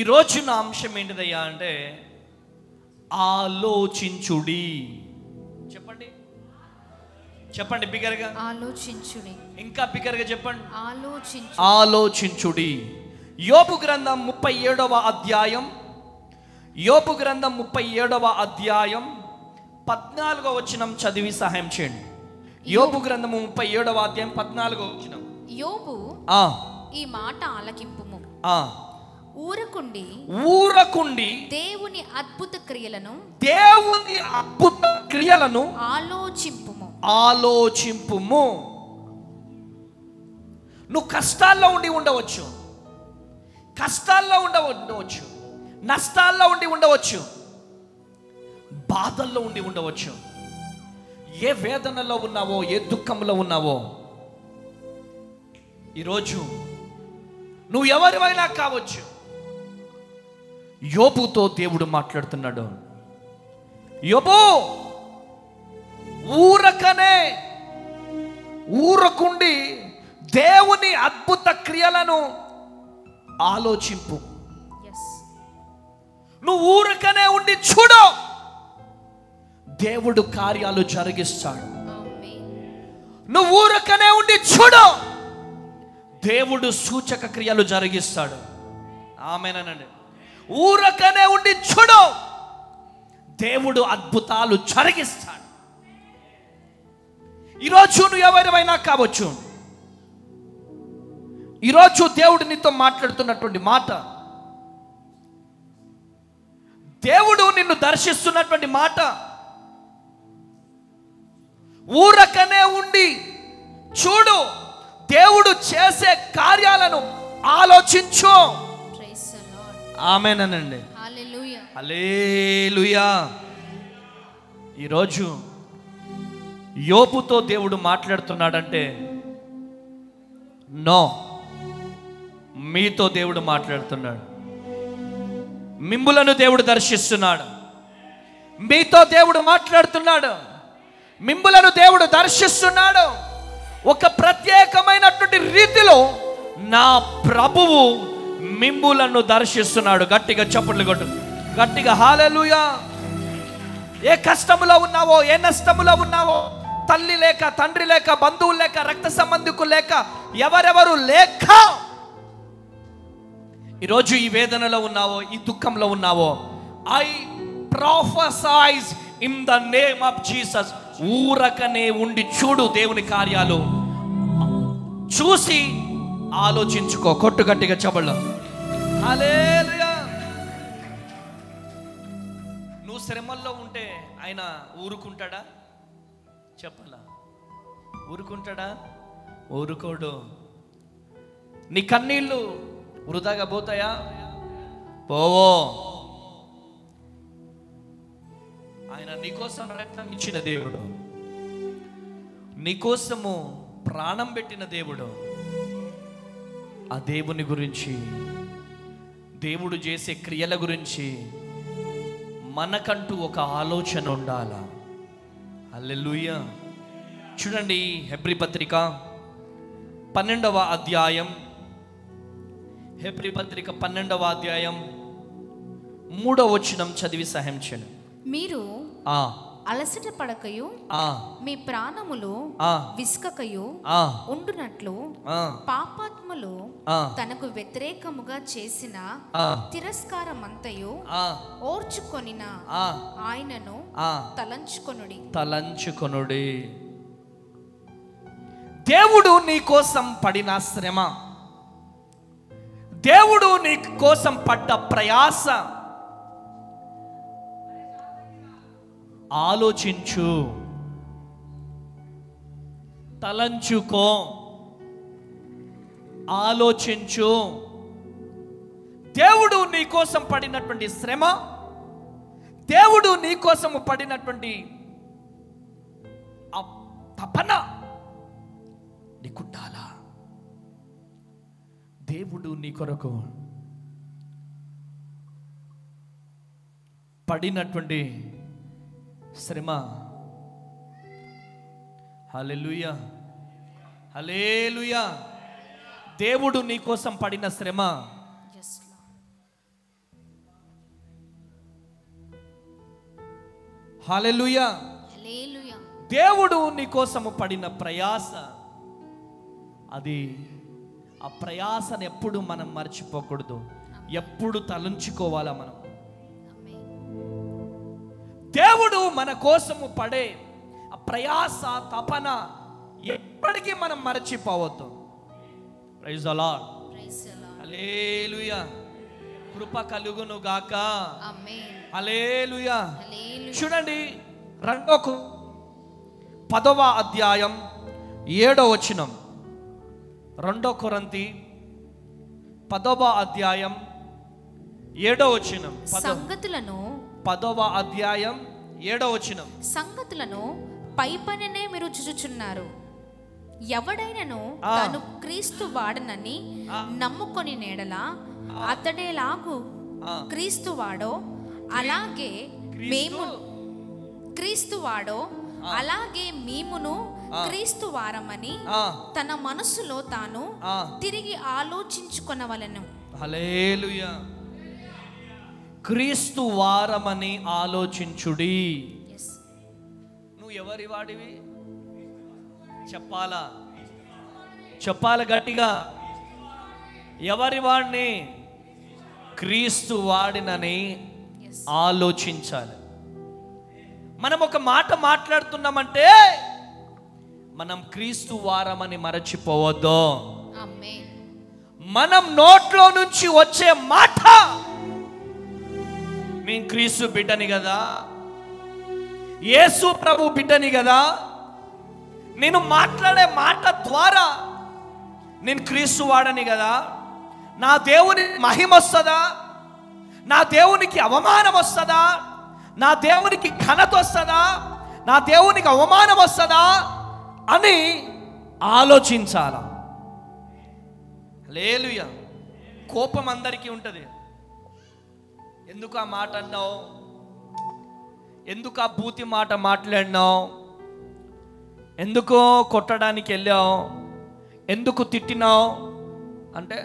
ఈరోజు నా అంశం ఏంటిదయ్యా అంటే ఆలోచించుడి. చెప్పండి చెప్పండి బిగ్గరగా. ఆలోచించుడి. ఇంకా బిగ్గరగా చెప్పండి. ఆలోచించుడి. యోబు గ్రంథం 37వ అధ్యాయం, యోబు గ్రంథం 37వ అధ్యాయం 14వ వచనం చదివి సహాయం చేయండి. యోబు గ్రంథము 37వ అధ్యాయం 14వ వచనం. యోబు ఈ మాట ఆలకింపుము. ఊరకుండి దేవుని అద్భుత క్రియలను ఆలోచింపుము. నువ్వు కష్టాల్లో ఉండవచ్చు, కష్టాల్లో ఉండవచ్చు, నష్టాల్లో ఉండవచ్చు, బాధల్లో ఉండవచ్చు, ఏ వేదనలో ఉన్నావో, ఏ దుఃఖంలో ఉన్నావో, ఈరోజు నువ్వు ఎవరివైనా కావచ్చు. యోబుతో దేవుడు మాట్లాడుతున్నాడు. యోబు, ఊరకుండి దేవుని అద్భుత క్రియలను ఆలోచింపు. నువ్వు ఊరకనే ఉండి చూడు, దేవుడు కార్యాలు జరిగిస్తాడు. నువ్వు ఊరకనే ఉండి చూడు, దేవుడు సూచక క్రియలు జరిగిస్తాడు. ఆమేనండి. ఊరకనే ఉండి చూడు, దేవుడు అద్భుతాలు జరిగిస్తాడు. ఈరోజు నువ్వు ఎవరివైనా కావచ్చు. ఈరోజు దేవుడు నీతో మాట్లాడుతున్నటువంటి మాట, దేవుడు నిన్ను దర్శిస్తున్నటువంటి మాట, ఊరకనే ఉండి చూడు, దేవుడు చేసే కార్యాలను ఆలోచించు. ఆమేనండి. హల్లెలూయా. ఈరోజు యోబుతో దేవుడు మాట్లాడుతున్నాడంటే నో, మీతో దేవుడు మాట్లాడుతున్నాడు. మిమ్ములను దేవుడు దర్శిస్తున్నాడు. మీతో దేవుడు మాట్లాడుతున్నాడు. మిమ్ములను దేవుడు దర్శిస్తున్నాడు. ఒక ప్రత్యేకమైనటువంటి రీతిలో నా ప్రభువు మిమ్ములను దర్శిస్తున్నాడు. గట్టిగా చప్పట్లు కొట్టు, గట్టిగా హల్లెలూయా. ఏ కష్టములో ఉన్నావో, ఏ నష్టములో ఉన్నావో, తల్లి లేక, తండ్రి లేక, బంధువులు లేక, రక్త సంబంధికులు లేక, ఎవరెవరు లేక ఈరోజు ఈ వేదనలో ఉన్నావో, ఈ దుఃఖంలో ఉన్నావో, I prophesize in the name of Jesus, ఊరకనే ఉండి చూడు దేవుని కార్యాలు, చూసి ఆలోచించుకో. కొట్టు గట్టిగా చప్పట్లు. హల్లెలూయా. నువ్వు శ్రమల్లో ఉంటే ఆయన ఊరుకుంటాడా? చెప్పాలా? ఊరుకుంటాడా? ఊరుకోడు. నీ కన్నీళ్ళు వృధాగా పోతాయా? పోవో. ఆయన నీకోసం రక్తం ఇచ్చిన దేవుడు, నీకోసము ప్రాణం పెట్టిన దేవుడు. ఆ దేవుని గురించి, దేవుడు చేసే క్రియల గురించి మనకంటూ ఒక ఆలోచన ఉండాలా. హల్లెలూయా. చూడండి, హెబ్రీ పత్రిక 12వ అధ్యాయం, హెబ్రీ పత్రిక 12వ అధ్యాయం 3వ వచనం చదివి సహాయం చేయండి. మీరు అలసట పడకయు మీ ప్రాణములు విసుకకయు ఉండునట్లు పాపాత్ములు తనకు వ్యతిరేకముగా చేసిన తిరస్కారమంతయు ఓర్చుకొనిన ఆయనను తలంచుకొనుడి. దేవుడు నీ కోసం పడిన శ్రమ, దేవుడు నీ కోసం పడ్డ ప్రయాస ఆలోచించు, తలంచుకో, ఆలోచించు. దేవుడు నీ కోసం పడినటువంటి శ్రమ, దేవుడు నీ కోసం పడినటువంటి తపన నీకుండాలా. దేవుడు నీ కొరకు పడినటువంటి శ్రమ, హల్లెలూయా, హల్లెలూయా. దేవుడు నీ కోసం పడిన శ్రమ హల్లెలూయా. హల్లెలూయా. దేవుడు నీ కోసము పడిన ప్రయాస, అది ఆ ప్రయాసను ఎప్పుడు మనం మర్చిపోకూడదు, ఎప్పుడు తలంచుకోవాలా మనం. దేవుడు మన కోసము పడే ఆ ప్రయాస, తపన ఎప్పటికీ మనం మరచిపోవద్దు. Praise the Lord. హల్లెలూయా. కృప కలుగును గాక. ఆమేన్. హల్లెలూయా. హల్లెలూయా. చూడండి 10వ అధ్యాయం 7వ వచనం. 2 కొరింథీ 10వ అధ్యాయం 7వ వచనం. సంగతులను 10వ అధ్యాయం 7వ వచనం. సంగతులను పై పనినే మీరు చూచుచున్నారు. ఎవడైనను తాను క్రీస్తు వాడనని నమ్ముకొని నేడలా అతడేలాగు క్రీస్తు వాడో అలాగే మేము క్రీస్తు వాడో అలాగే మేమును క్రీస్తు వారమని తన మనసులో తాను తిరిగి ఆలోచించుకొనవలెను. హల్లెలూయా. క్రీస్తు వారమని ఆలోచించుడి. నువ్వు ఎవరి వాడివి చెప్పాలా గట్టిగా. ఎవరి వాడిని? క్రీస్తు వాడినని ఆలోచించాలి. మనం ఒక మాట మాట్లాడుతున్నామంటే మనం క్రీస్తు వారమని మరచిపోవద్దు. ఆమేన్. మనం నోట్లో నుంచి వచ్చే మాట, నేను క్రీస్తు బిడ్డని కదా, యేసు ప్రభు బిడ్డని కదా, నేను మాట్లాడే మాట ద్వారా నేను క్రీస్తు వాడని కదా, నా దేవుని మహిమ వస్తుందా, నా దేవునికి అవమానం వస్తుందా, నా దేవునికి ఘనత వస్తుందా, నా దేవునికి అవమానం వస్తుందా అని ఆలోచించాల. హల్లెలూయా. కోపం అందరికీ ఉంటుంది. ఎందుకు ఆ మాట అన్నావు, ఎందుకు ఆ బూతి మాట మాట్లాడినావు, ఎందుకు కొట్టడానికి వెళ్ళావు, ఎందుకు తిట్టినావు అంటే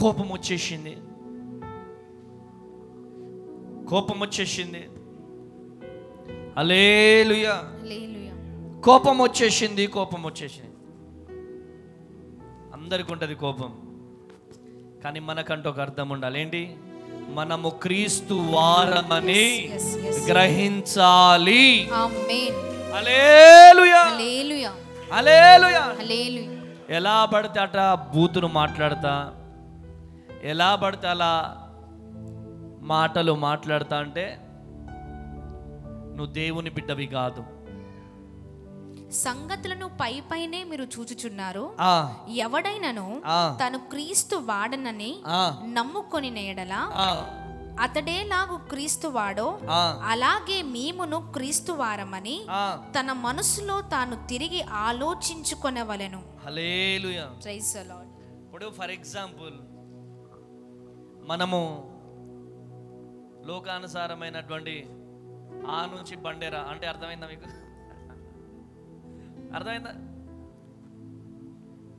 కోపం వచ్చేసింది. హల్లెలూయా. కోపం వచ్చేసింది. అందరికి ఉంటుంది కోపం, కానీ మనకంటూ ఒక అర్థం ఉండాలి. ఏంటి? మనము క్రీస్తు వారమని గ్రహించాలి. ఆమేన్. హల్లెలూయా. హల్లెలూయా. హల్లెలూయా. హల్లెలూయా. ఎలా పడితే అట బూతులు మాట్లాడతా, ఎలా పడితే అలా మాటలు మాట్లాడతా అంటే నువ్వు దేవుని బిడ్డవి కాదు. సంగతులను పై పైనే మీరు చూచుచున్నారు. ఎవడైనను తను క్రీస్తు వాడనని నమ్ముకొని నేడలా అతడేలాగు క్రీస్తు వాడో అలాగే మేమును క్రీస్తు వారమని తన మనసులో తాను తిరిగి ఆలోచించుకొనవలెను. హల్లెలూయా. Praise the Lord. ఇప్పుడు ఫర్ ఎగ్జాంపుల్ మనము లోకానుసారమైనటువంటి ఆ నుంచి బండేరా అంటే అర్థమైందా మీకు? అర్థమైందా?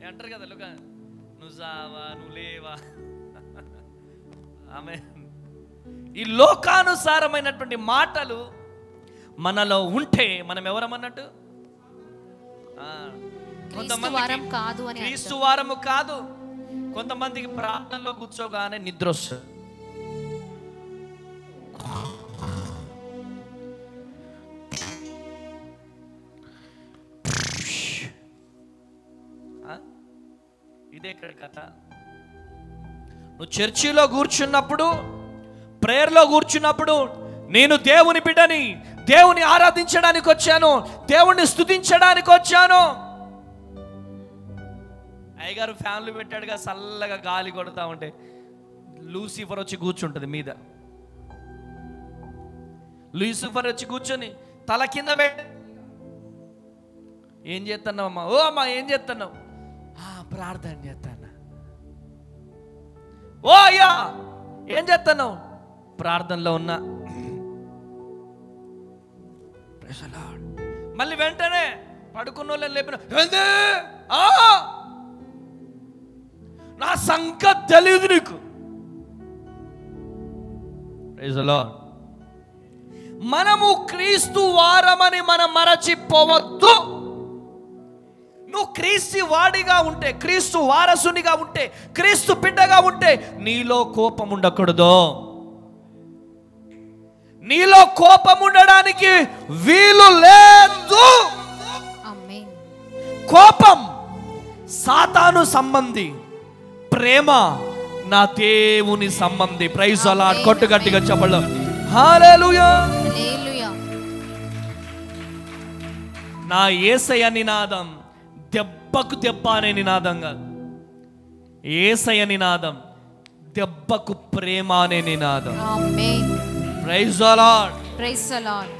అంటారు కదా లోక, నువ్వు జావా, నువ్వు లేవా. ఆమె ఈ లోకానుసారమైనటువంటి మాటలు మనలో ఉంటే మనం ఎవరమన్నట్టు? క్రీస్తు వారము కాదు. కొంతమందికి ప్రార్థనలో కూర్చోగానే నిద్ర వస్తుంది. ఇదే కథ. నువ్వు చర్చిలో కూర్చున్నప్పుడు, ప్రేయర్లో కూర్చున్నప్పుడు, నేను దేవుని బిడ్డని, దేవుని ఆరాధించడానికి వచ్చాను, దేవుణ్ణి స్తుతించడానికి వచ్చాను. అయ్యగారు ఫ్యాన్లు పెట్టాడుగా, చల్లగా గాలి కొడతా ఉంటే లూసిఫర్ వచ్చి కూర్చుంటుంది మీద. లూసిఫర్ వచ్చి కూర్చొని తల కింద ఏం చేస్తున్నావు అమ్మా? ఓ అమ్మా ఏం చేస్తున్నావు? ప్రార్థన చేస్తాను. ఓ అయ్యా ఏం చేస్తున్నావు? ప్రార్థనలో ఉన్నా. మళ్ళీ వెంటనే పడుకున్న వాళ్ళని లేపిన, నా సంగతి తెలియదు నీకు. Praise the Lord. మనము క్రీస్తు వారమని మనం మరచిపోవద్దు. నువ్వు క్రీస్తు వాడిగా ఉంటే, క్రీస్తు వారసునిగా ఉంటే, క్రీస్తు బిడ్డగా ఉంటే నీలో కోపం ఉండకూడదు. నీలో కోపం ఉండడానికి వీలు లేదు. కోపం సాతాను సంబంధి, ప్రేమ నా దేవుని సంబంధి. Praise the Lord. కొట్టు గట్టిగా చెప్పండి హల్లెలూయా. నా యేసయ్య నినాదం దెబ్బకు దెబ్బ అనే నినాదం కాదు. యేసయ్య నినాదం దెబ్బకు ప్రేమ అనే నినాదం. Amen. Praise the Lord. Praise the Lord.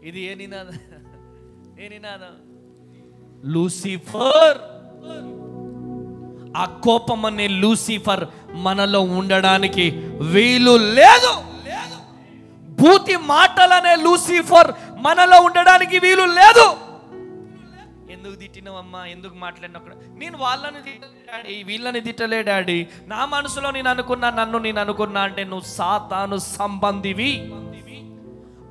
ఇది ఏ నినాదం? ఏ నినాదం? లూసిఫర్. ఆ కోపం అనే లూసిఫర్ మనలో ఉండడానికి వీలు లేదు. భూతి మాటలనే లూసిఫర్ మనలో ఉండడానికి వీలు లేదు. ఎందుకు తిట్టినవమ్మా, ఎందుకు మాట్లాడినప్పుడు? నేను వాళ్ళని తిట్టలే డాడీ, వీళ్ళని తిట్టలే డాడీ, నా మనసులో నేను అనుకున్నా, నన్ను నేను అనుకున్నా అంటే నువ్వు సాతాను సంబంధివి.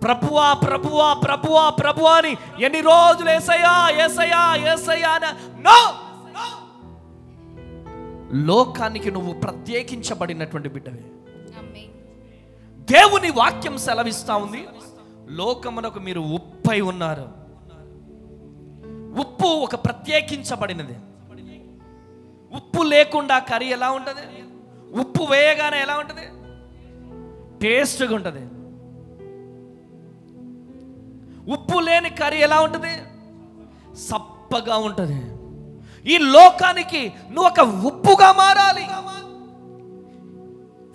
ప్రభువా ప్రభువా ప్రభువా ప్రభువా అని ఎన్ని రోజులు యేసయ్యా యేసయ్యా యేసయ్యా అని నో. లోకానికి నువ్వు ప్రత్యేకించబడినటువంటి బిడ్డవే. దేవుని వాక్యం సెలవిస్తా ఉంది, లోకమునకు మీరు ఉప్పై ఉన్నారు. ఉప్పు ఒక ప్రత్యేకించబడినది. ఉప్పు లేకుండా కర్రీ ఎలా ఉంటుంది? ఉప్పు వేయగానే ఎలా ఉంటుంది? టేస్ట్గా ఉంటుంది. ఉప్పు లేని కర్రీ ఎలా ఉంటుంది? సప్పగా ఉంటుంది. ఈ లోకానికి నువ్వు ఒక ఉప్పుగా మారాలి.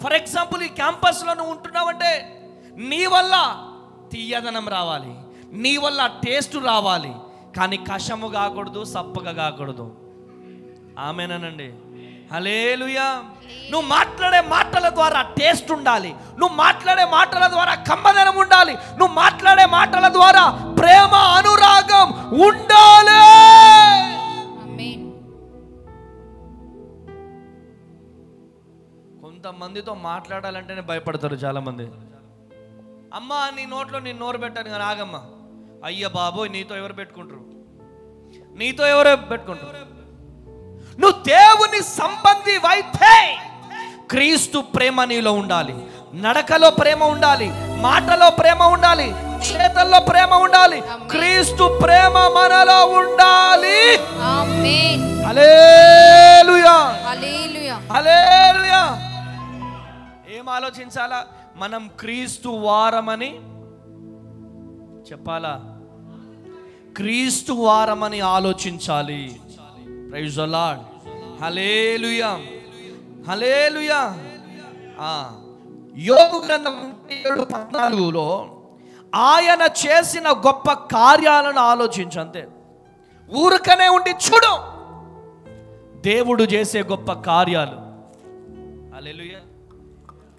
ఫర్ ఎగ్జాంపుల్, ఈ క్యాంపస్లో నువ్వు ఉంటున్నావంటే నీ వల్ల తీయదనం రావాలి, నీ వల్ల టేస్ట్ రావాలి, కానీ కషము కాకూడదు, సప్పగా కాకూడదు. ఆమేనండి. హల్లెలూయా. నువ్వు మాట్లాడే మాటల ద్వారా టేస్ట్ ఉండాలి. నువ్వు మాట్లాడే మాటల ద్వారా కమ్మదనం ఉండాలి. నువ్వు మాట్లాడే మాటల ద్వారా ప్రేమ, అనురాగం ఉండాలి. కొంతమందితో మాట్లాడాలంటేనే భయపడతారు చాలా మంది. అమ్మా నీ నోట్లో నేను నోరు పెట్టాను కానీ ఆగమ్మా. అయ్య బాబోయ్, నీతో ఎవరు పెట్టుకుంటారు? నీతో ఎవరు పెట్టుకుంటారు? నువ్వు దేవుని సంబంధి అయితే క్రీస్తు ప్రేమ నీలో ఉండాలి. నడకలో ప్రేమ ఉండాలి, మాటలో ప్రేమ ఉండాలి, చేతల్లో ప్రేమ ఉండాలి. క్రీస్తు ప్రేమ మనలో ఉండాలి. ఆమేన్. హల్లెలూయా. హల్లెలూయా. హల్లెలూయా. ఏం ఆలోచించాలా? మనం క్రీస్తు వారమని చెప్పాలా? క్రీస్తు వారమని ఆలోచించాలి. Praise the Lord. Hallelujah. Hallelujah. యోబు గ్రంథం 7:14లో ఆయన చేసిన గొప్ప కార్యాలను ఆలోచించు. అంతే, ఊరికనే ఉండి చూడు దేవుడు చేసే గొప్ప కార్యాలు. హల్లెలూయా.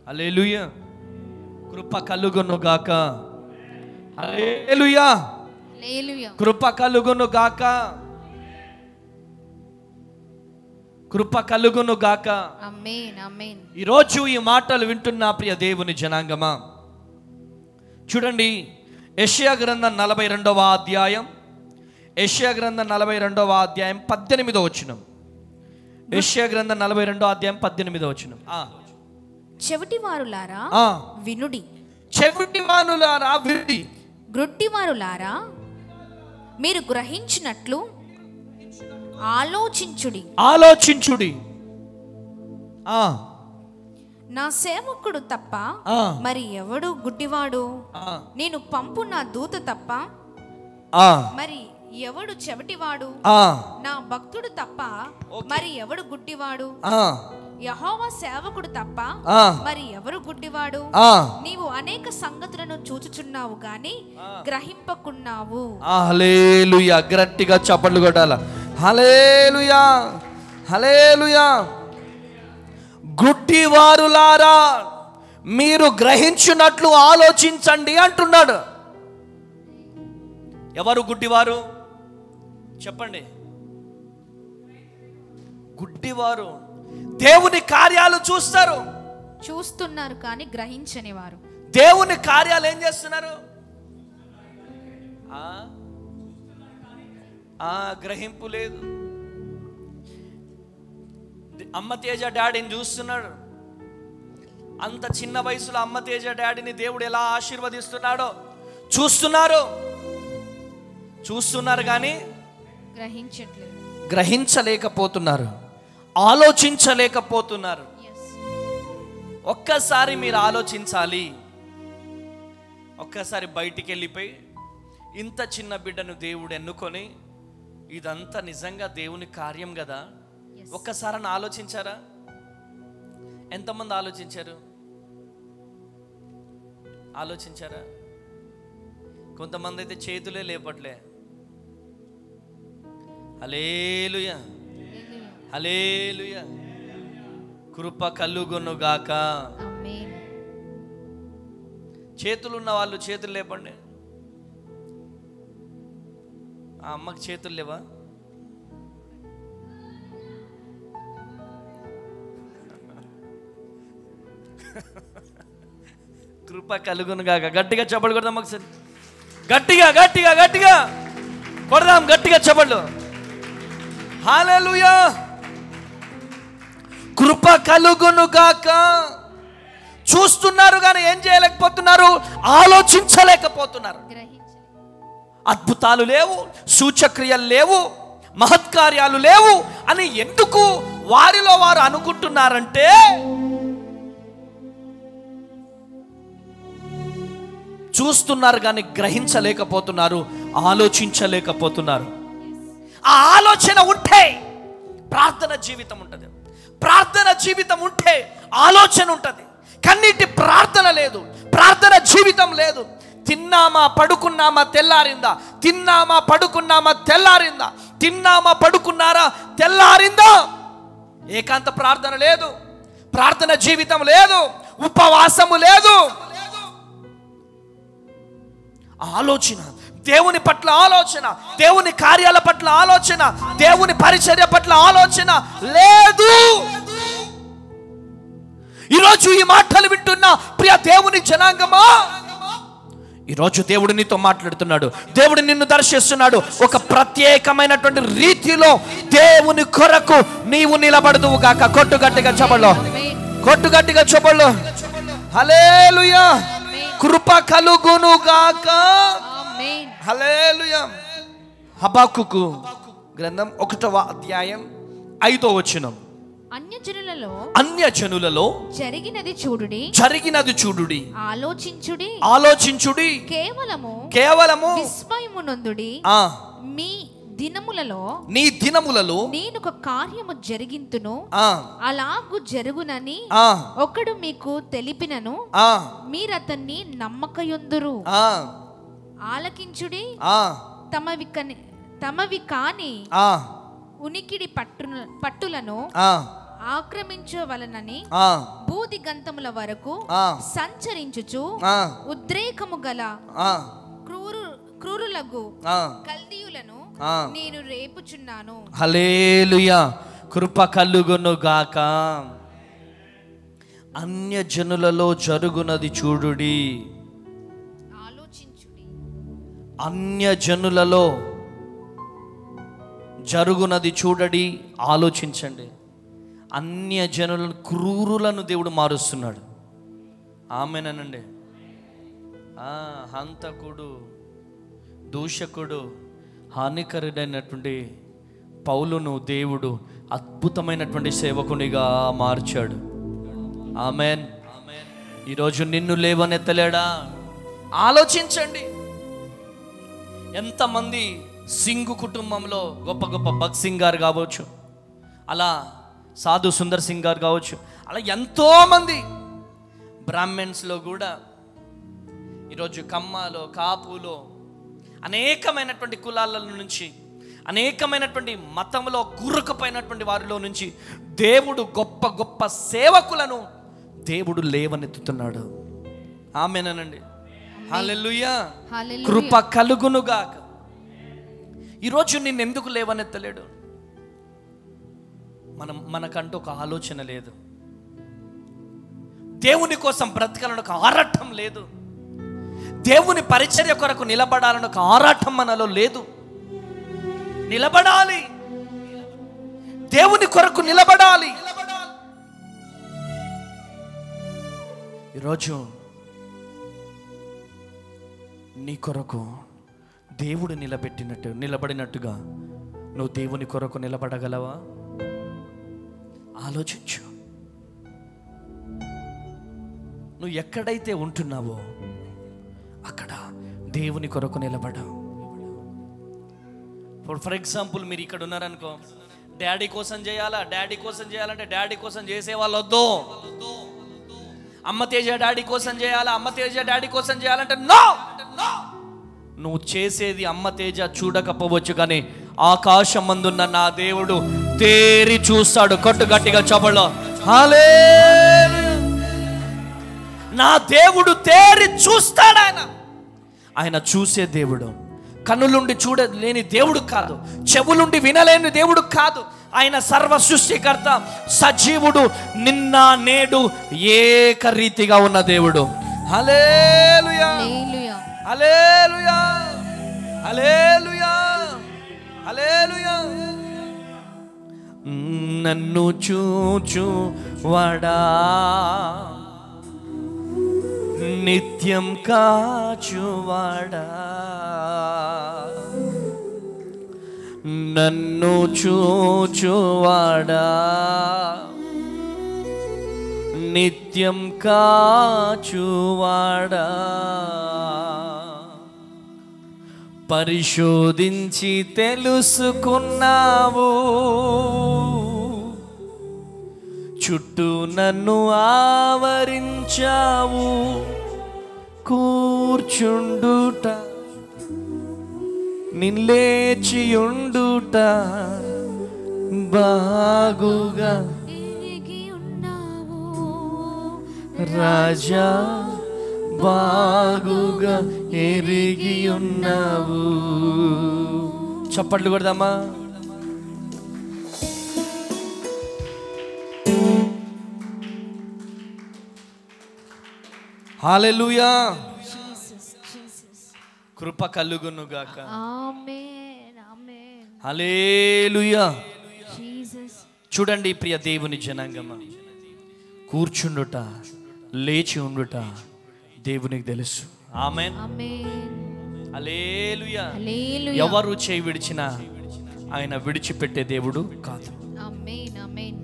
హల్లెలూయా. కృప కలుగును గాక. హల్లెలూయా. హల్లెలూయా. కృప కలుగును గాక. కృప కలుగును గాక. ఆమేన్. ఆమేన్. ఈరోజు ఈ మాటలు వింటున్న ప్రియ దేవుని జనాంగమా, చూడండి, యెషయా గ్రంథం 42వ అధ్యాయం, యెషయా గ్రంథం 42వ అధ్యాయం 18వ వచనం. యెషయా గ్రంథం 42వ అధ్యాయం 18వ వచనం. చెవిటివారులారా వినుడి. చెవిటివారులారా వినుడి. గ్రుడ్డివారులారా మీరు గ్రహించినట్లు ఆలోచించుడి. ఆలోచించుడి. నా సేవకుడు తప్ప మరి ఎవడు గుడ్డివాడు? నేను పంపు నా దూత తప్ప మరి ఎవడు చెవిటివాడు? నా భక్తుడు తప్ప మరి ఎవడు గుడ్డివాడు? యెహోవా సేవకుడు తప్ప మరి ఎవరు గుడ్డివాడు? నీవు అనేక సంగతులను చూచుచున్నావు గాని గ్రహింపకున్నావు. హల్లెలూయా. గట్టిగా చప్పట్లు కొట్టాల. హల్లెలూయా. హల్లెలూయా. గుడ్డివారులారా మీరు గ్రహించున్నట్లు ఆలోచించండి అంటున్నాడు. ఎవరు గుడ్డివారు చెప్పండి? గుడ్డివారు దేవుని కార్యాలు చూస్తారు, చూస్తున్నారు కానీ గ్రహించని వారు. దేవుని కార్యాలు ఏం చేస్తున్నారు? గ్రహింపు లేదు. అమ్మ తేజ డాడీని చూస్తున్నాడు. అంత చిన్న వయసులో అమ్మ తేజ డాడీని దేవుడు ఎలా ఆశీర్వదిస్తున్నాడో చూస్తున్నారు కానీ గ్రహించలేకపోతున్నారు, ఆలోచించలేకపోతున్నారు. ఒక్కసారి మీరు ఆలోచించాలి. ఒక్కసారి బయటికి వెళ్ళిపోయి ఇంత చిన్న బిడ్డను దేవుడు ఎన్నుకొని ఇదంతా నిజంగా దేవుని కార్యం కదా, ఒక్కసారి ఆలోచించారా? ఎంతమంది ఆలోచించారా? కొంతమంది అయితే చేతులే లేపట్లే. హల్లెలూయా, హల్లెలూయా. కృప కలుగునుగాక. చేతులున్న వాళ్ళు చేతులు లేపండి. ఆ అమ్మకి చేతులు లేవా? కృప కలుగునుగాక. గట్టిగా చప్పట్లు కొడదాం ఒకసారి. గట్టిగా గట్టిగా గట్టిగా కొడదాం, గట్టిగా చప్పట్లు. హల్లెలూయా. కృప కలుగునుగాక. చూస్తున్నారు కానీ ఏం చేయలేకపోతున్నారు, ఆలోచించలేకపోతున్నారు. అద్భుతాలు లేవు, సూచక్రియలు లేవు, మహత్కార్యాలు లేవు అని ఎందుకు వారిలో వారు అనుకుంటున్నారంటే, చూస్తున్నారు కానీ గ్రహించలేకపోతున్నారు, ఆలోచించలేకపోతున్నారు. ఆ ఆలోచన ఉంటే ప్రార్థన జీవితం ఉంటుంది, ప్రార్థన జీవితం ఉంటే ఆలోచన ఉంటుంది. కన్నీటి ప్రార్థన లేదు, ప్రార్థన జీవితం లేదు. తిన్నామా పడుకున్నామా తెల్లారిందా, తిన్నామా పడుకున్నామా తెల్లారిందా, తిన్నామా పడుకున్నారా తెల్లారిందా. ఏకాంత ప్రార్థన లేదు, ప్రార్థన జీవితం లేదు, ఉపవాసము లేదు. ఆలోచన, దేవుని పట్ల ఆలోచన, దేవుని కార్యాల పట్ల ఆలోచన, దేవుని పరిచర్య పట్ల ఆలోచన లేదు. ఈరోజు ఈ మాటలు వింటున్న ప్రియ దేవుని జనాంగమా, ఈరోజు దేవుడు నీతో మాట్లాడుతున్నాడు. దేవుడు నిన్ను దర్శిస్తున్నాడు. ఒక ప్రత్యేకమైనటువంటి రీతిలో దేవుని కొరకు నీవు నిలబడదువు గాక. కొట్టుగట్టిగా చపళ్ళు, కొట్టుగట్టిగా చపళ్ళు. హల్లెలూయా. కృప కలుగును గాక. హల్లెలూయా. హబక్కుకు గ్రంథం 1వ అధ్యాయం 5వ వచనం. అన్యజనులలో జరిగినది చూడుడి, ఆలోచించుడి, కేవలము విస్మయమునందుడి. నీ దినములలో నేనొక కార్యము జరిగింతును, అలాగు జరుగునని ఒకడు మీకు తెలిపినను మీరతన్ని నమ్మకయుందురు. ఆలకించుడి, తమవి కాని ఉనికిడి పట్టులను ఆక్రమించవలనని బూది గంతముల వరకు సంచరించుచు ఉద్రేకము గల క్రూరులకు కల్దీయులను నేను రేపుచున్నాను. హల్లెలూయా. కృప కలుగును గాక. అన్యజనులలో జరుగునది చూడుడి, ఆలోచించుడి. అన్యజనులలో జరుగునది చూడండి, ఆలోచించండి. అన్యజనులను, క్రూరులను దేవుడు మారుస్తున్నాడు. ఆమేనండి. హంతకుడు, దూషకుడు, హానికరుడైనటువంటి పౌలును దేవుడు అద్భుతమైనటువంటి సేవకునిగా మార్చాడు. ఆమేన్. ఈరోజు నిన్ను లేవనెత్తలేడా? ఆలోచించండి. ఎంతమంది సింగ్ కుటుంబంలో గొప్ప గొప్ప భగత్ సింగ్ గారు కావచ్చు, అలా సాధు సుందర్ సింగ్ గారు కావచ్చు, అలా ఎంతోమంది బ్రాహ్మణ్స్లో కూడా ఈరోజు కమ్మాలో, కాపులో, అనేకమైనటువంటి కులాల నుంచి, అనేకమైనటువంటి మతంలో కూరుకుపోయినటువంటి వారిలో నుంచి దేవుడు గొప్ప గొప్ప సేవకులను దేవుడు లేవనెత్తుతున్నాడు. ఆమేనండి. హల్లెలూయా. కృప కలుగునుగాక. ఈరోజు నిన్ను ఎందుకు లేవనెత్తలేడు? మనకంటూ ఒక ఆలోచన లేదు. దేవుని కోసం బ్రతకాలని ఒక ఆరాటం లేదు. దేవుని పరిచర్య కొరకు నిలబడాలని ఒక ఆరాటం మనలో లేదు. నిలబడాలి, దేవుని కొరకు నిలబడాలి. ఈరోజు నీ కొరకు దేవుడు నిలబడినట్టుగా నువ్వు దేవుని కొరకు నిలబడగలవా? ఆలోచించు. నువ్వు ఎక్కడైతే ఉంటున్నావో అక్కడ దేవుని కొరకు నిలబడవు. ఫర్ ఎగ్జాంపుల్, మీరు ఇక్కడ ఉన్నారనుకో, డాడీ కోసం చేయాలంటే డాడీ కోసం చేసేవాళ్ళు వద్దు. అమ్మ తేజ డాడీ కోసం చేయాలా, అమ్మ తేజ డాడీ కోసం చేయాలంటే నో. నువ్వు చేసేది అమ్మ తేజ చూడకపోవచ్చు, కానీ ఆకాశం మందున్న నా దేవుడు తేరి చూస్తాడు. కొట్టు గట్టిగా చపలో హల్లెలూయా. నా దేవుడు తేరి చూస్తాడు. ఆయన చూసే దేవుడు. కన్నులుండి చూడలేని దేవుడు కాదు, చెవులుండి వినలేని దేవుడు కాదు. ఆయన సర్వ సృష్టికర్త, సజీవుడు, నిన్న నేడు ఏకరీతిగా ఉన్న దేవుడు. హల్లెలూయా, హల్లెలూయా, హల్లెలూయా, హల్లెలూయా. నన్ను చూచువాడా, నిత్యం కాచువాడా, నన్ను చూచువాడా, నిత్యం కాచువాడా, పరిశోధించి తెలుసుకున్నావు, చుట్టూ నన్ను ఆవరించావు, కూర్చుండుట నిలేచియుండుట బాగుగా రాజా, బాగుగా ఎరిగి ఉన్నావు. చప్పట్లు కొడదామా? హల్లెలూయా. కృప కలుగునుగాక. ఆమేన్, ఆమేన్. హల్లెలూయా. జీసస్. చూడండి ప్రియ దేవుని జనాంగమా, కూర్చుండుట లేచి ఉండుట దేవునికి తెలుసు. ఆమేన్, ఆమేన్. హల్లెలూయా. హల్లెలూయా. ఎవరు చేయి విడిచినా ఆయన విడిచిపెట్టే దేవుడు కాదు. ఆమేన్, ఆమేన్.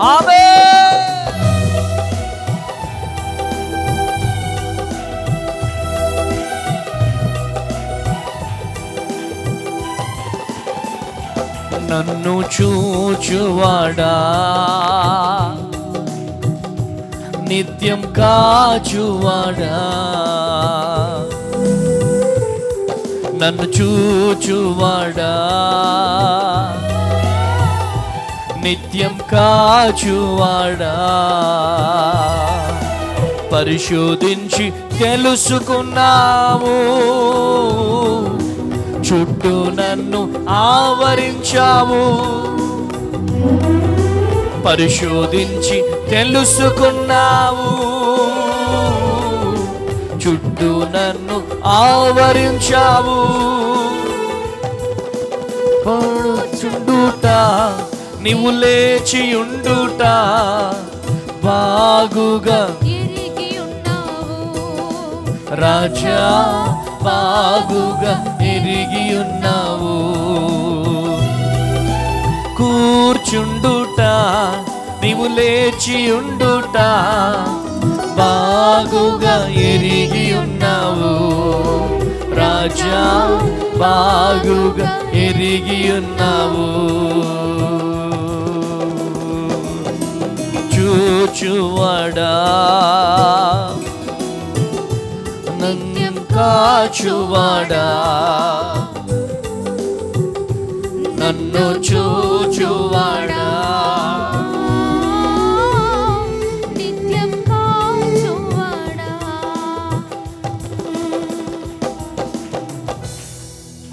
ఆమేన్. నన్ను చూచువాడా, నిత్యం కాచువాడా, నన్ను చూచువాడా, నిత్యం కాచువాడా, పరిశోధించి తెలుసుకున్నావు, చుట్టూ నన్ను ఆవరించావు, పరిశోధించి తెలుసుకున్నావు, చుట్టూ నన్ను ఆవరించావు, పడుచుండుట నీవు లేచియుండుట బాగుగా ఎరిగి ఉన్నావు, రాజా, బాగుగా ఎరిగి ఉన్నావు, కూర్చుండుట నీవు లేచియుండుట బాగుగా ఎరిగి ఉన్నావు, రాజా, బాగుగా ఎరిగి ఉన్నావు, చూచువాడా, నిత్యం కాచువాడా, నన్ను చూచువాడా, నిత్యం కాచువాడా,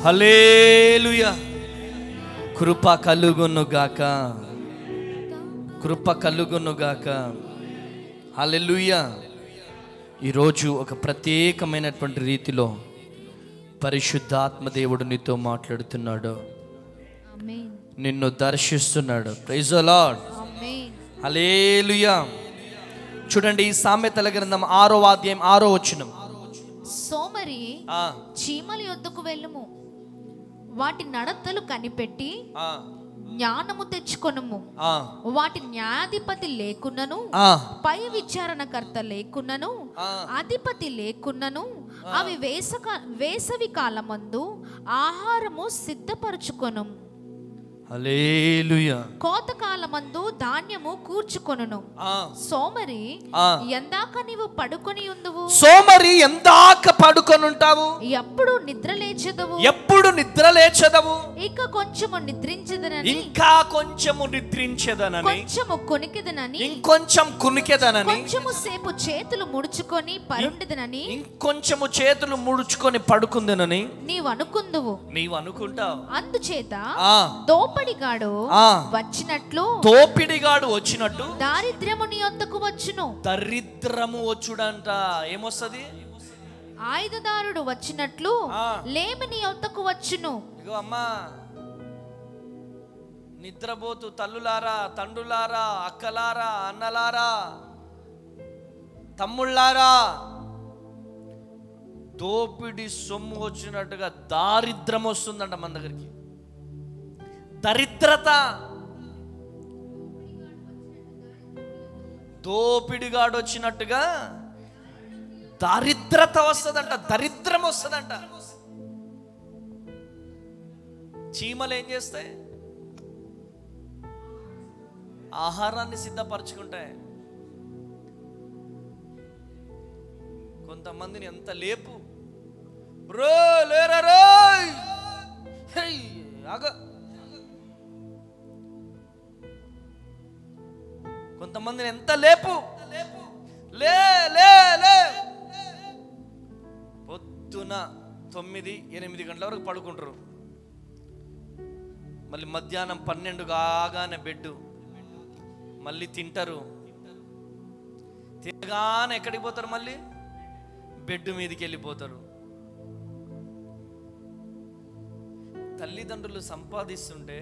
హల్లెలూయా. కృప కలుగునుగాక, కృప కలుగునుగాక. హల్లెలూయా. ఈరోజు ఒక ప్రత్యేకమైనటువంటి రీతిలో పరిశుద్ధాత్మ దేవుడు నీతో మాట్లాడుతున్నాడు, ఆమేన్. నిన్ను దర్శిస్తున్నాడు. Praise the Lord. Amen. Hallelujah. చూడండి, ఈ సామెతల గ్రంథం 6వ అధ్యాయం 6వ వచనం. సోమరి చీమల యొద్దకు వెళ్ళుము, వాటి నడతలు కనిపెట్టి జ్ఞానము తెచ్చుకొనుము. వాటి న్యాయాధిపతి లేకున్నను, పై విచారణకర్త లేకున్నను, అధిపతి లేకున్నను, అవి వేసవి కాలమందు ఆహారము సిద్ధపరచుకొను. హల్లెలూయా. కోతకాలమందు ధాన్యము కూర్చుకొనును. సోమరి ఎందాక నీవు పడుకొని ఉందువు? సోమరి ఎందాక పడుకొని ఉంటావు? ఎప్పుడు నిద్ర లేచెదవు? ఎప్పుడు నిద్ర లేచెదవు? ఇక కొంచెము నిద్రించదనని, ఇంకా కొంచెము నిద్రించదనని, కొంచెము కొనికెదనని, ఇంకొంచెం కునికెదనని, కొంచెము సేపు చేతులు ముడుచుకొని పరుండదనని, ఇంకొంచెము చేతులు ముడుచుకొని పడుకుందనని నీవు అనుకుందువు. నీవు అనుకుంటావు. అందుచేత దోపిడిగాడు వచ్చినట్లు దారిద్ర్యము నీ యొద్దకు వచ్చును. దరిద్రము వచ్చుడంట. ఏమొస్తది? ఆయుధదారుడు వచ్చినట్లు లేమి నీ యొద్దకు వచ్చును. ఇగో అమ్మా, నిద్రపోతూ తల్లులారా, తండ్రులారా, అక్కలారా, అన్నలారా, తమ్ముళ్ళారా, దోపిడి సొమ్ము వచ్చినట్టుగా దారిద్రం వస్తుందంట మన దగ్గరికి. దరిద్రత, దోపిడిగాడు వచ్చినట్టుగా దారిద్రత వస్తుందంట, దరిద్రం వస్తుందంట. చీమలు ఏం చేస్తాయి? ఆహారాన్ని సిద్ధపరచుకుంటాయి. కొంతమందిని ఎంత లేపు, రో లేరా రోయ్, కొంతమందిని ఎంత లేపు, లే లే లే. పొద్దున 9-8 గంటల వరకు పడుకుంటారు. మళ్ళీ మధ్యాహ్నం 12 కాగానే బెడ్, మళ్ళీ తింటారు. తినగానే ఎక్కడికి పోతారు? మళ్ళీ బెడ్ మీదకి వెళ్ళిపోతారు. తల్లిదండ్రులు సంపాదిస్తుంటే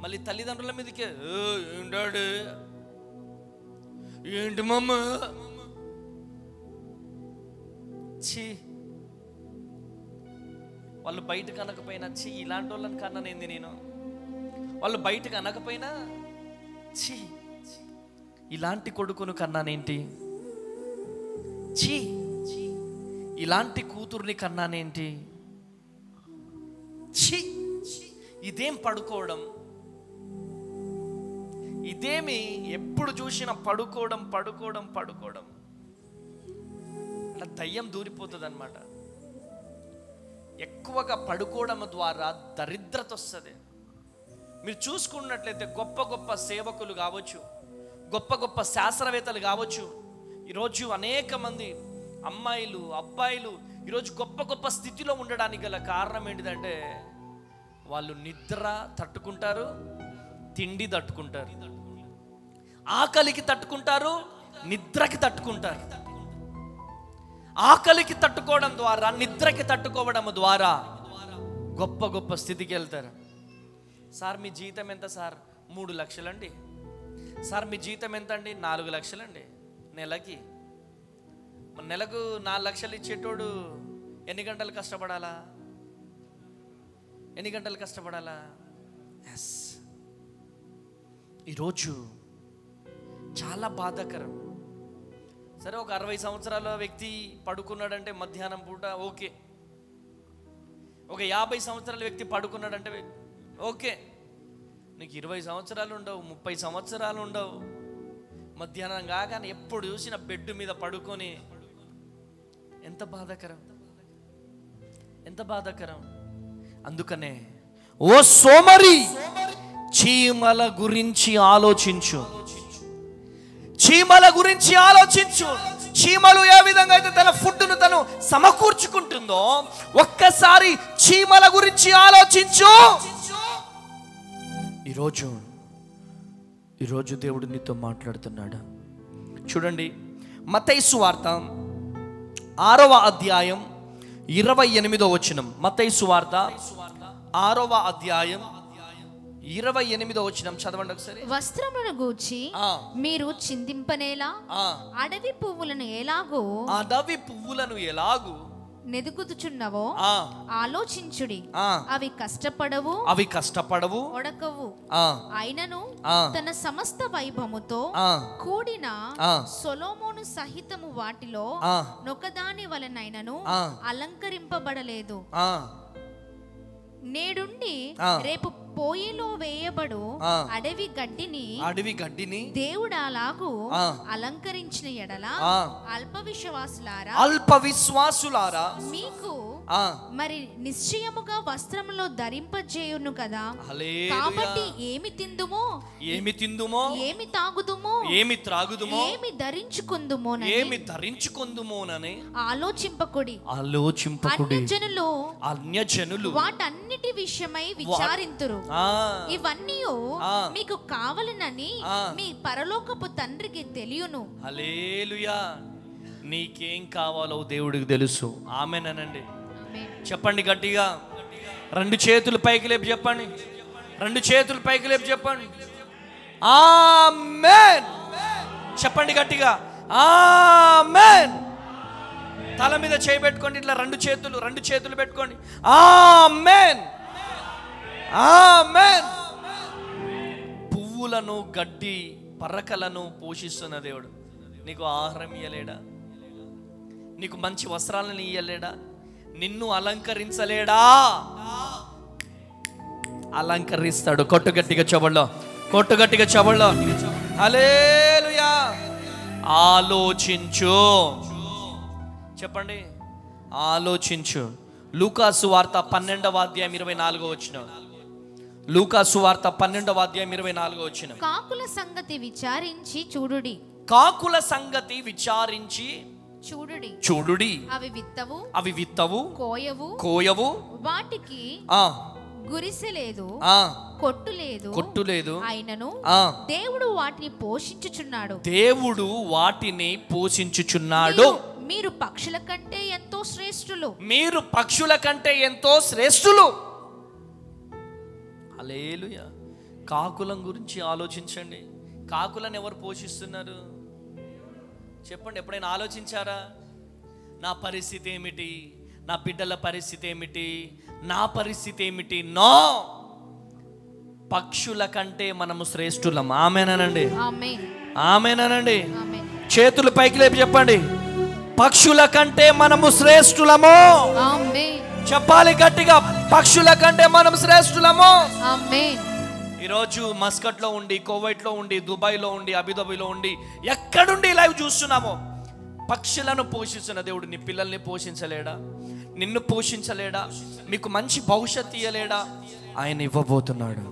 మళ్ళీ తల్లిదండ్రుల మీదకే, ఏంటాడు, ఏంటి మమ్మ, ఛీ. వాళ్ళు బయటకు అనకపోయినా ఛీ, ఇలాంటి వాళ్ళని కన్నానేంది నేను. వాళ్ళు బయటకు అనకపోయినా ఛీ, ఇలాంటి కొడుకును కన్నానేంటి, ఛీ, ఇలాంటి కూతుర్ని కన్నానేంటి, ఛీ, ఇదేం పడుకోవడం, ఇదేమి ఎప్పుడు చూసినా పడుకోవడం పడుకోవడం పడుకోవడం. అలా దయ్యం దూరిపోతుంది అన్నమాట. ఎక్కువగా పడుకోవడం ద్వారా దరిద్రత వస్తుంది. మీరు చూసుకున్నట్లయితే గొప్ప గొప్ప సేవకులు కావచ్చు, గొప్ప గొప్ప శాస్త్రవేత్తలు కావచ్చు, ఈరోజు అనేక మంది అమ్మాయిలు, అబ్బాయిలు ఈరోజు గొప్ప గొప్ప స్థితిలో ఉండడానికి గల కారణం ఏంటిదంటే వాళ్ళు నిద్ర తట్టుకుంటారు, తిండి తట్టుకుంటారు, ఆకలికి తట్టుకుంటారు, నిద్రకి తట్టుకుంటారు. ఆకలికి తట్టుకోవడం ద్వారా, నిద్రకి తట్టుకోవడం ద్వారా గొప్ప గొప్ప స్థితికి వెళ్తారు. సార్ మీ జీతం ఎంత సార్? 3 లక్షలండి. సార్ మీ జీతం ఎంత అండి? 4 లక్షలండి నెలకి. నెలకు 4 లక్షలు ఇచ్చేటోడు ఎన్ని గంటలు కష్టపడాలా? ఎన్ని గంటలు కష్టపడాలా? ఎస్. ఈరోజు చాలా బాధాకరం. సరే, ఒక 60 సంవత్సరాల వ్యక్తి పడుకున్నాడంటే మధ్యాహ్నం పూట ఓకే. ఒక 50 సంవత్సరాల వ్యక్తి పడుకున్నాడంటే ఓకే. నీకు 20 సంవత్సరాలు ఉండవు, 30 సంవత్సరాలు ఉండవు. మధ్యాహ్నం కాగానే ఎప్పుడు చూసిన బెడ్ మీద పడుకొని, ఎంత బాధాకరం, ఎంత బాధాకరం. అందుకనే ఓ సోమరి, చీమల గురించి ఆలోచించు, చీమల గురించి ఆలోచించు. చీమలు ఏ విధంగా అయితే తన ఫుడ్ను తను సమకూర్చుకుంటుందో, ఒక్కసారి చీమల గురించి ఆలోచించు. ఈరోజు దేవుడు నీతో మాట్లాడుతున్నాడు. చూడండి, మత్తయి సువార్త 6వ అధ్యాయం 28వ వచనం. మత్తయి సువార్త 6వ అధ్యాయం 28వ వచనం చదవండి ఒకసారి. వస్త్రములను గూర్చి మీరు చిందింపనేలా అడవి పువ్వులను ఎలాగూ నెదుగుచున్నవో ఆలోచించుడి. అవి కష్టపడవు ఒడకవు. అయినను తన సమస్త వైభవముతో కూడిన సొలొమోను సహితము వాటిలో నొకదాని వలనైనను అలంకరింపబడలేదు. నేడుండి రేపు పోయిలో వేయబడు అడవి గడ్డిని దేవుడు అలాగూ అలంకరించిన ఎడల అల్ప విశ్వాసులారా మీకు మరి నిశ్చయముగా వస్త్రములో ధరింపజేయును కదా. కాబట్టి ఏమి తిందుమో ఏమి తాగుదుమో ఏమి త్రాగుదుమో ఏమి ధరించుకుందుమోనని ఆలోచింపకుడి. అన్యజనులు వాటన్నిటి విషయమై విచారింతురు. ఇవన్నీ మీకు కావాలనని మీ పరలోకపు తండ్రికి తెలియను. హల్లెలూయా. నీకేం కావాలో దేవుడికి తెలుసు. ఆమేనండి. చెప్పండి గట్టిగా. 2 చేతులు పైకి లేపి చెప్పండి. 2 చేతులు పైకి లేపి చెప్పండి. ఆమేన్. చెప్పండి గట్టిగా. ఆమేన్. తల మీద చేయి పెట్టుకోండి. ఇట్లా 2 చేతులు పెట్టుకోండి. ఆమేన్. ఆమేన్. పువ్వులను, గడ్డి పర్రకలను పోషిస్తున్న దేవుడు నీకు ఆహారం ఇయ్యలేడా? నీకు మంచి వస్త్రాలను ఇయ్యలేడా? నిన్ను అలంకరించలేడా? అలంకరిస్తాడు. కొట్టు గట్టిగా చెబుల్లో. హల్లెలూయా. ఆలోచించు. చెప్పండి, ఆలోచించు. లూకాసు వార్త 12వ అధ్యాయం 24వ వచనం. లూకాసు వార్త 12వ అధ్యాయం 24వ వచనం. కాకుల సంగతి విచారించి చూడుడి. అవి విత్తవు కోయవు. వాటికి గురిసె లేదు, కొట్టు లేదు. అయినను దేవుడు వాటిని పోషించుచున్నాడు. మీరు పక్షుల కంటే ఎంతో శ్రేష్ఠులు. హల్లెలూయా. కాకులం గురించి ఆలోచించండి. కాకులను ఎవరు పోషిస్తున్నారు? చెప్పండి, ఎప్పుడైనా ఆలోచించారా? నా పరిస్థితి ఏమిటి, నా బిడ్డల పరిస్థితి ఏమిటి, నా పరిస్థితి ఏమిటి? నో. పక్షుల కంటే మనము శ్రేష్ఠులం. ఆమేనండి. ఆమేనండి. చేతులు పైకి లేపి చెప్పండి, పక్షుల కంటే మనము శ్రేష్ఠులము. చెప్పాలి గట్టిగా, పక్షుల కంటే మనం శ్రేష్ఠులము. ఈరోజు మస్కట్లో ఉండి, కువైట్లో ఉండి, దుబాయ్లో ఉండి, అబుదాబిలో ఉండి, ఎక్కడుండి లైవ్ చూస్తున్నామో, పక్షులను పోషిస్తున్న దేవుడు నీ పిల్లల్ని పోషించలేడా? నిన్ను పోషించలేడా? మీకు మంచి భవిష్యత్తు ఇయ్యలేడా? ఆయన ఇవ్వబోతున్నాడు.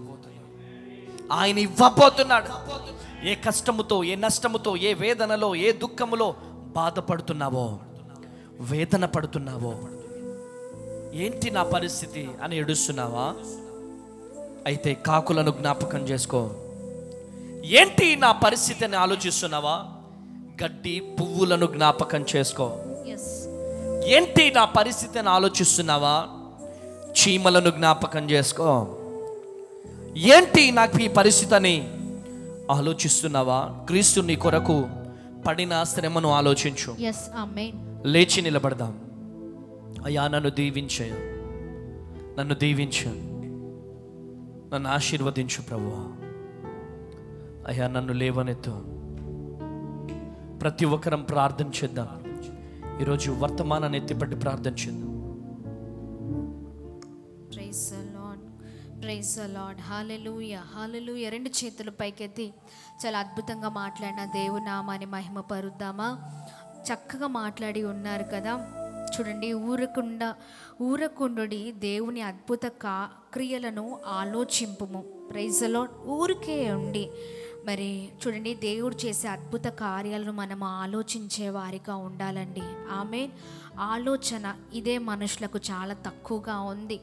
ఏ కష్టముతో, ఏ నష్టముతో, ఏ వేదనలో, ఏ దుఃఖములో బాధపడుతున్నావో, వేదన పడుతున్నావో, ఏంటి నా పరిస్థితి అని ఏడుస్తున్నావా? అయితే కాకులను జ్ఞాపకం చేసుకో. ఏంటి నా పరిస్థితి అని ఆలోచిస్తున్నావా? గడ్డి పువ్వులను జ్ఞాపకం చేసుకో. ఏంటి నా పరిస్థితి అని ఆలోచిస్తున్నావా? చీమలను జ్ఞాపకం చేసుకో. ఏంటి నాకు ఈ పరిస్థితి అని ఆలోచిస్తున్నావా? క్రీస్తు నీ కొరకు పడిన శ్రమను ఆలోచించు. లేచి నిలబడదాం. అయ్యా, నన్ను దీవించు, నన్ను ఆశీర్వదించు ప్రభువా. అయ్యా, నన్ను లేవనెత్తు. ప్రతి ఒక్కరం ప్రార్థన చేద్దాం. ఈరోజు వర్తమానాన్ని ఎత్తిపట్టి ప్రార్థన చేద్దాం. Praise the Lord. Hallelujah, hallelujah. 2 చేతులు పైకెత్తి చాలా అద్భుతంగా మాట్లాడిన దేవుని నామాన్ని మహిమ పరుద్దామా. చక్కగా మాట్లాడి ఉన్నారు కదా. చూడండి, ఊరకుండుడి దేవుని అద్భుత క్రియలను ఆలోచింపుము. Praise the lord. ఊరికే ఉండి మరి చూడండి, దేవుడు చేసే అద్భుత కార్యాలను మనం ఆలోచించే వారిగా ఉండాలండి. ఆమేన్. ఆలోచన ఇదే మనుషులకు చాలా తక్కువగా ఉంది.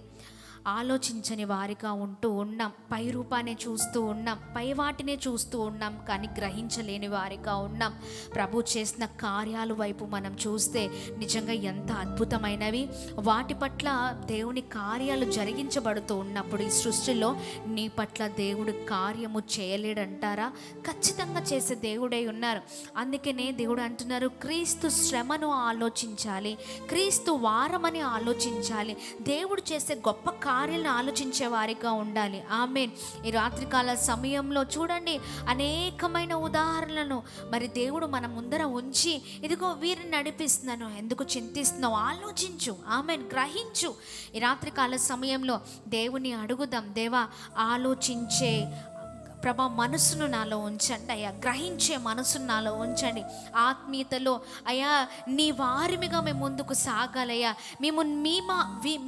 ఆలోచించని వారిగా ఉంటూ ఉన్నాం. పై రూపాన్ని చూస్తూ ఉన్నాం, పై వాటినే చూస్తూ ఉన్నాం, కానీ గ్రహించలేని వారిగా ఉన్నాం. ప్రభు చేసిన కార్యాల వైపు మనం చూస్తే నిజంగా ఎంత అద్భుతమైనవి. వాటి పట్ల దేవుని కార్యాలు జరిగించబడుతూ ఉన్నప్పుడు ఈ సృష్టిలో నీ పట్ల దేవుడు కార్యము చేయలేడంటారా? ఖచ్చితంగా చేసే దేవుడై ఉన్నారు. అందుకనే దేవుడు అంటున్నారు, క్రీస్తు శ్రమను ఆలోచించాలి, క్రీస్తు వారమని ఆలోచించాలి, దేవుడు చేసే గొప్ప కార్యాలను ఆలోచించే వారిగా ఉండాలి. ఆమేన్. ఈ రాత్రికాల సమయంలో చూడండి, అనేకమైన ఉదాహరణలను మరి దేవుడు మన ముందర ఉంచి, ఇదిగో వీరిని నడిపిస్తున్నాను, ఎందుకు చింతిస్తున్నావు, ఆలోచించు. ఆమేన్. గ్రహించు. ఈ రాత్రికాల సమయంలో దేవుని అడుగుదాం, దేవా ఆలోచించే ప్రభా మనసును నాలో ఉంచండి అయ్యా, గ్రహించే మనసును నాలో ఉంచండి. ఆత్మీయతలో అయ్యా నీ వారిమిగా మేము ముందుకు సాగాలయ్యా. మేము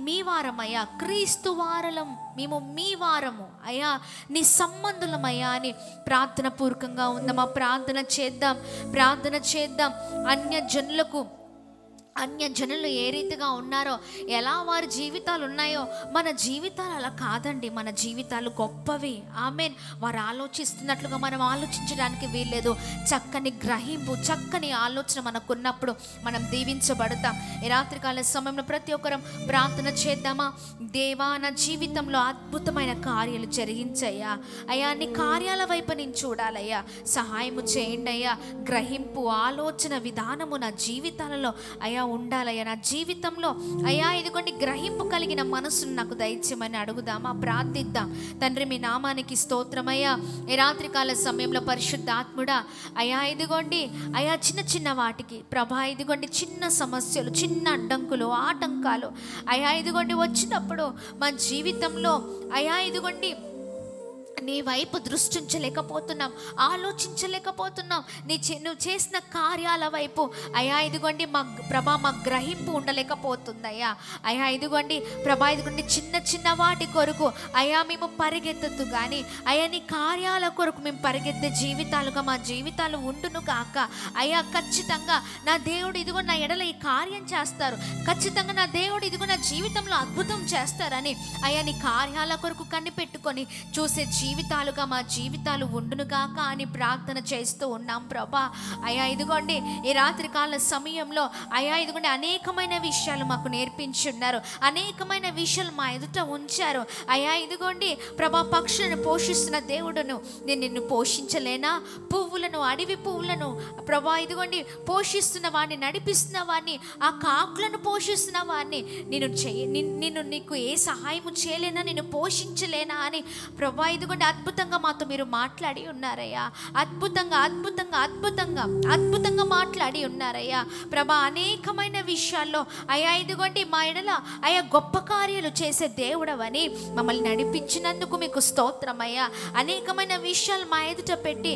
మీ వారమయ్యా, క్రీస్తు వారలం, మేము మీ వారము అయ్యా, నీ సంబంధులమయ్యా అని ప్రార్థన పూర్వకంగా ఉందామా? ప్రార్థన చేద్దాం. అన్య జనులు ఏ రీతిగా ఉన్నారో, ఎలా వారి జీవితాలు ఉన్నాయో, మన జీవితాలు అలా కాదండి. మన జీవితాలు గొప్పవి. ఆమేన్. వారు ఆలోచిస్తున్నట్లుగా మనం ఆలోచించడానికి వీల్లేదు. చక్కని గ్రహింపు, చక్కని ఆలోచన మనకున్నప్పుడు మనం దీవించబడతాం. ఈ రాత్రికాల సమయంలో ప్రతి ఒక్కరం ప్రార్థన చేద్దామా? దేవా, నా జీవితంలో అద్భుతమైన కార్యాలు జరిగించయ్యా అయ్యా, నీ కార్యాల వైపు నేను చూడాలయ్యా, సహాయము చేయండి అయ్యా. గ్రహింపు, ఆలోచన విధానము నా జీవితాలలో అయ్యా ఉండాలయ్యా. నా జీవితంలో అయ్యా ఇదిగోండి గ్రహింపు కలిగిన మనసును నాకు దయచేయమని అడుగుదామా? ప్రార్థిద్దాం. తండ్రి, మీ నామానికి స్తోత్రమయ్యా. ఈ రాత్రికాల సమయంలో పరిశుద్ధాత్ముడా అయ్యా ఇదిగోండి అయ్యా, చిన్న వాటికి ప్రభా ఇదిగోండి, చిన్న సమస్యలు, చిన్న అడ్డంకులు, ఆటంకాలు అయ్యా ఇదిగోండి వచ్చినప్పుడు మా జీవితంలో అయ్యా ఇదిగోండి నీ వైపు దృష్టించలేకపోతున్నాం, ఆలోచించలేకపోతున్నాం. నువ్వు చేసిన కార్యాల వైపు అయ్యా ఇదిగోండి మా గ్రహింపు ఉండలేకపోతుందయ్యా. అయ్యా ఇదిగోండి ప్రభా ఇదిగోండి, చిన్న వాటి కొరకు అయ్యా మేము పరిగెత్తద్దు, కానీ అయ్యా నీ కార్యాల కొరకు మేము పరిగెత్తే జీవితాలుగా మా జీవితాలు ఉండును కాక. అయ్యా ఖచ్చితంగా నా దేవుడు ఇదిగో నా ఎడల ఈ కార్యం చేస్తారు, ఖచ్చితంగా నా దేవుడు ఇదిగో నా జీవితంలో అద్భుతం చేస్తారని అయ్యా నీ కార్యాల కొరకు కనిపెట్టుకొని చూసే జీవితాలుగా మా జీవితాలు ఉండునుగాక అని ప్రార్థన చేస్తూ ఉన్నాం ప్రభా. అయ్యా ఇదిగోండి ఈ రాత్రికాల సమయంలో అయ్యా ఇదిగోండి అనేకమైన విషయాలు మాకు నేర్పించున్నారు, అనేకమైన విషయాలు మా ఎదుట ఉంచారు. అయ్యా ఇదిగోండి ప్రభా, పక్షులను పోషిస్తున్న దేవుడును నేను నిన్ను పోషించలేనా? పువ్వులను, అడవి పువ్వులను ప్రభా ఇదిగోండి పోషిస్తున్న వాడిని, నడిపిస్తున్న వాడిని, ఆ కాకులను పోషిస్తున్న వాడిని నిన్ను నీకు ఏ సహాయము చేయలేనా, నిన్ను పోషించలేనా అని ప్రభా ఇదిగోండి అద్భుతంగా మాతో మీరు మాట్లాడి ఉన్నారయ్యా. అద్భుతంగా మాట్లాడి ఉన్నారయ్యా ప్రభా. అనేకమైన విషయాల్లో అయ్యా ఇదిగోండి మా ఎడల అయ్యా గొప్ప కార్యాలు చేసే దేవుడవని మమ్మల్ని నడిపించినందుకు మీకు స్తోత్రమయ్యా. అనేకమైన విషయాలు మా ఎదుట పెట్టి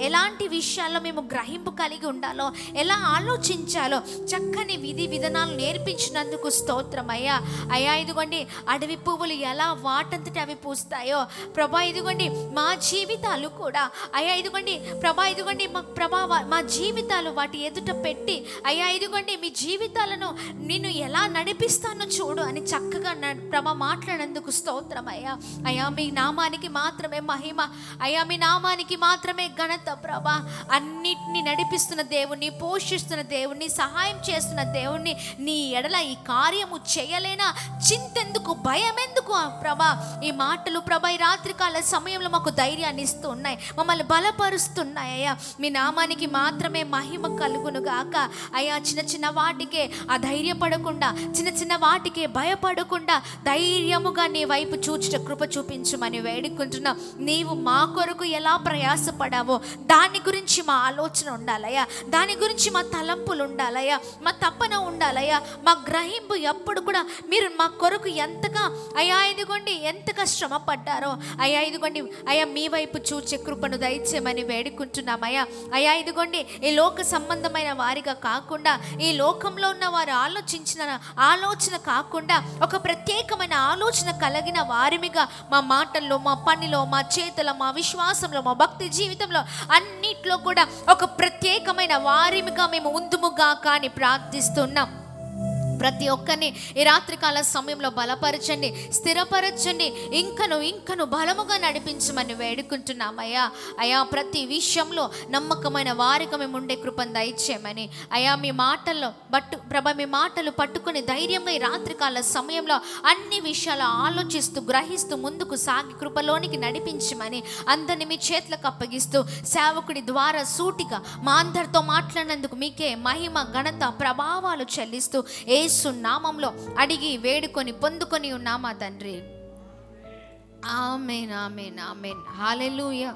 ఎలాంటి విషయాల్లో మేము గ్రహింపు కలిగి ఉండాలో, ఎలా ఆలోచించాలో చక్కని విధి విధానాలు నేర్పించినందుకు స్తోత్రమయ్యా. అయ్యా ఇదిగోండి అడవి పువ్వులు ఎలా వాటంతటి అవి పూస్తాయో ప్రభా ఇదిగోండి మా జీవితాలు కూడా అయ్యా ఇదిగోండి ప్రభా ఇదిగోండి మా జీవితాలు వాటి ఎదుట పెట్టి అయ్యా ఇదిగోండి మీ జీవితాలను నేను ఎలా నడిపిస్తానో చూడు అని చక్కగా ప్రభా మాట్లాడినందుకు స్తోత్రం అయ్యా. అయ్యా మీ నామానికి మాత్రమే మహిమ, అయ్యా మీ నామానికి మాత్రమే ఘనత ప్రభా. అన్నిటినీ నడిపిస్తున్న దేవుణ్ణి, పోషిస్తున్న దేవుణ్ణి, సహాయం చేస్తున్న దేవుణ్ణి నీ ఎడల ఈ కార్యము చేయలేనా, చింతెందుకు, భయం ఎందుకు ప్రభా? ఈ మాటలు ప్రభా ఈ రాత్రికాల సమయంలో మాకు ధైర్యాన్ని ఇస్తూ ఉన్నాయి, మమ్మల్ని బలపరుస్తున్నాయి అయ్యా. మీ నామానికి మాత్రమే మహిమ కలుగును గాక. అయ్యా చిన్న వాటికే అధైర్యపడకుండా, చిన్న వాటికే భయపడకుండా ధైర్యముగా నీ వైపు చూచుట కృప చూపించమని వేడుకుంటున్నాం. నీవు మా కొరకు ఎలా ప్రయాసపడావో దాని గురించి మా ఆలోచన ఉండాలయ్యా, దాని గురించి మా తలంపులు ఉండాలయ్యా, మా తపన ఉండాలయ్యా, మా గ్రహింపు ఎప్పుడు కూడా మీరు మా కొరకు ఎంతగా అయ్యా ఇదిగోండి ఎంతగా శ్రమ పడ్డారో, ఉన్నారో అయ్యా ఇదిగోండి అయ్యా మీ వైపు చూచే కృపను దయచేయమని వేడుకుంటున్నామయ్యా. అయ్యా ఇదిగోండి ఈ లోక సంబంధమైన వారిగా కాకుండా, ఈ లోకంలో ఉన్న వారు ఆలోచించిన ఆలోచన కాకుండా ఒక ప్రత్యేకమైన ఆలోచన కలిగిన వారిమిగా మా మాటల్లో, మా పనిలో, మా చేతుల, మా విశ్వాసంలో, మా భక్తి జీవితంలో అన్నిట్లో కూడా ఒక ప్రత్యేకమైన వారిమిగా మేము ఉందుముగా కానీ ప్రార్థిస్తున్నాం. ప్రతి ఒక్కరిని ఈ రాత్రికాల సమయంలో బలపరచండి, స్థిరపరచండి, ఇంకను బలముగా నడిపించమని వేడుకుంటున్నామయ్యా. అయ్యా ప్రతి విషయంలో నమ్మకమైన వారిగా మేము ఉండే కృపను దయచేయమని అయ్యా మీ మాటల్లో మీ మాటలు పట్టుకుని ధైర్యంగా ఈ రాత్రికాల సమయంలో అన్ని విషయాలు ఆలోచిస్తూ గ్రహిస్తూ ముందుకు సాగి కృపలోనికి నడిపించమని అందరిని మీ చేతులకు అప్పగిస్తూ సేవకుడి ద్వారా సూటిగా మా అందరితో మాట్లాడినందుకు మీకే మహిమ, ఘనత, ప్రభావాలు చెల్లిస్తూ యేసు నామములో అడిగి వేడుకొని పొందుకొని ఉన్నామా తండ్రి. ఆమేన్, ఆమేన్, ఆమేన్. హల్లెలూయా.